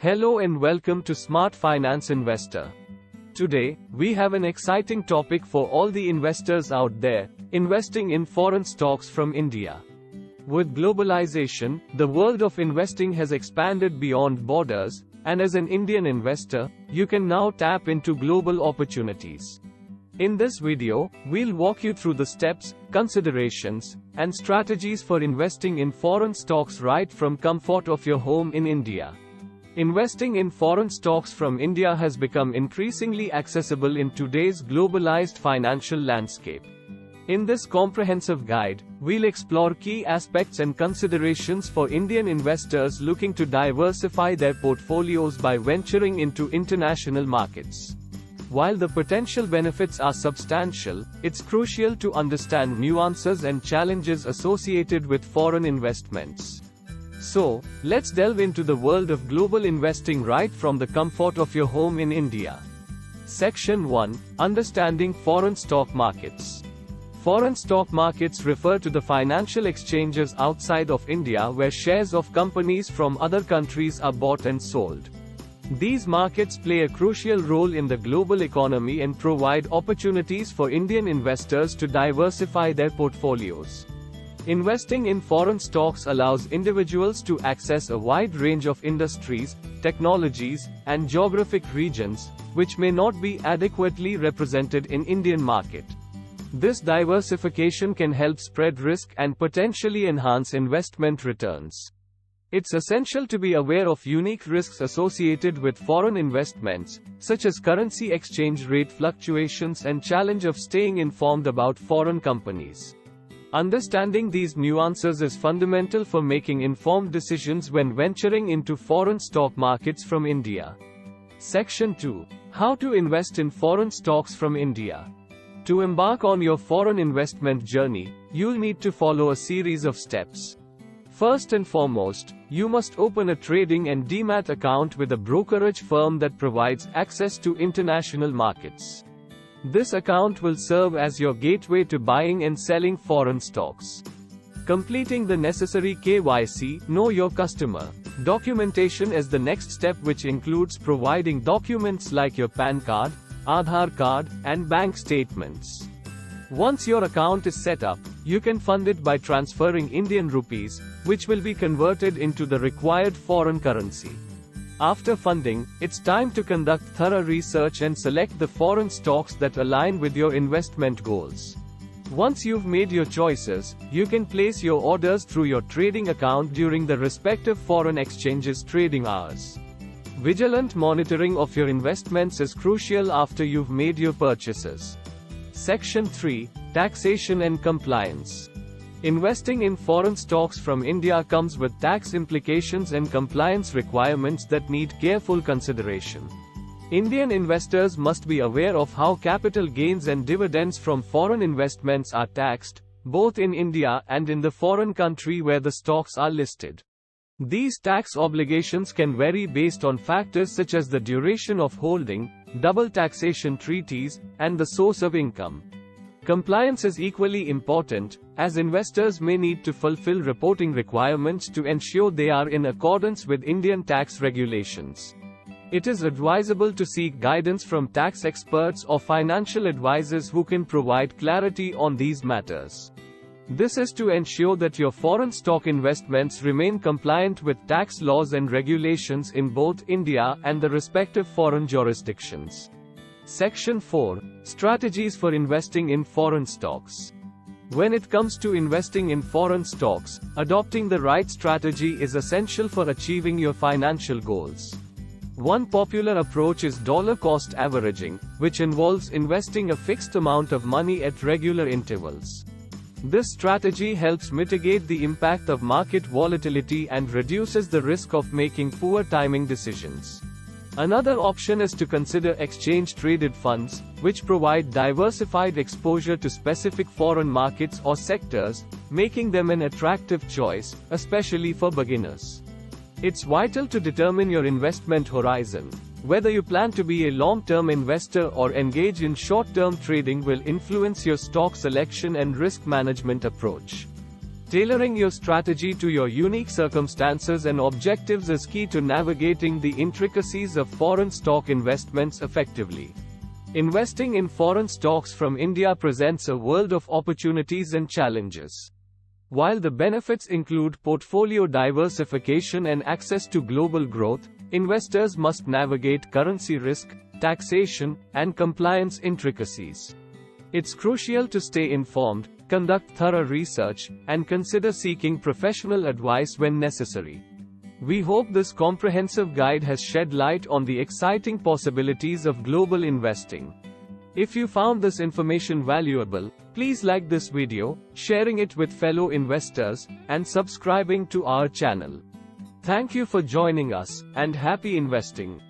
Hello and welcome to Smart Finance Investor. Today, we have an exciting topic for all the investors out there: investing in foreign stocks from India. With globalization, the world of investing has expanded beyond borders, and as an Indian investor, you can now tap into global opportunities. In this video, we'll walk you through the steps, considerations, and strategies for investing in foreign stocks right from comfort of your home in India. Investing in foreign stocks from India has become increasingly accessible in today's globalized financial landscape. In this comprehensive guide, we'll explore key aspects and considerations for Indian investors looking to diversify their portfolios by venturing into international markets. While the potential benefits are substantial, it's crucial to understand nuances and challenges associated with foreign investments. So, let's delve into the world of global investing right from the comfort of your home in India. Section 1: Understanding foreign stock markets. Foreign stock markets refer to the financial exchanges outside of India where shares of companies from other countries are bought and sold. These markets play a crucial role in the global economy and provide opportunities for Indian investors to diversify their portfolios. Investing in foreign stocks allows individuals to access a wide range of industries, technologies, and geographic regions, which may not be adequately represented in Indian market. This diversification can help spread risk and potentially enhance investment returns. It's essential to be aware of unique risks associated with foreign investments, such as currency exchange rate fluctuations and challenge of staying informed about foreign companies. Understanding these nuances is fundamental for making informed decisions when venturing into foreign stock markets from India. Section 2: How to invest in foreign stocks from India. To embark on your foreign investment journey, you'll need to follow a series of steps. First and foremost, you must open a trading and demat account with a brokerage firm that provides access to international markets. This account will serve as your gateway to buying and selling foreign stocks. Completing the necessary KYC, know your customer, documentation is the next step, which includes providing documents like your PAN card, Aadhaar card, and bank statements. Once your account is set up, you can fund it by transferring Indian rupees, which will be converted into the required foreign currency. After funding, it's time to conduct thorough research and select the foreign stocks that align with your investment goals. Once you've made your choices, you can place your orders through your trading account during the respective foreign exchanges trading hours. Vigilant monitoring of your investments is crucial after you've made your purchases. Section 3: Taxation and Compliance. Investing in foreign stocks from India comes with tax implications and compliance requirements that need careful consideration. Indian investors must be aware of how capital gains and dividends from foreign investments are taxed, both in India and in the foreign country where the stocks are listed. These tax obligations can vary based on factors such as the duration of holding, double taxation treaties, and the source of income. Compliance is equally important, as investors may need to fulfill reporting requirements to ensure they are in accordance with Indian tax regulations. It is advisable to seek guidance from tax experts or financial advisors who can provide clarity on these matters. This is to ensure that your foreign stock investments remain compliant with tax laws and regulations in both India and the respective foreign jurisdictions. Section 4: Strategies for investing in foreign stocks. When it comes to investing in foreign stocks, adopting the right strategy is essential for achieving your financial goals. One popular approach is dollar cost averaging, which involves investing a fixed amount of money at regular intervals. This strategy helps mitigate the impact of market volatility and reduces the risk of making poor timing decisions. Another option is to consider exchange-traded funds, which provide diversified exposure to specific foreign markets or sectors, making them an attractive choice, especially for beginners. It's vital to determine your investment horizon. Whether you plan to be a long-term investor or engage in short-term trading will influence your stock selection and risk management approach. Tailoring your strategy to your unique circumstances and objectives is key to navigating the intricacies of foreign stock investments effectively. Investing in foreign stocks from India presents a world of opportunities and challenges. While the benefits include portfolio diversification and access to global growth, investors must navigate currency risk, taxation, and compliance intricacies. It's crucial to stay informed, conduct thorough research, and consider seeking professional advice when necessary. We hope this comprehensive guide has shed light on the exciting possibilities of global investing. If you found this information valuable, please like this video, sharing it with fellow investors, and subscribing to our channel. Thank you for joining us, and happy investing.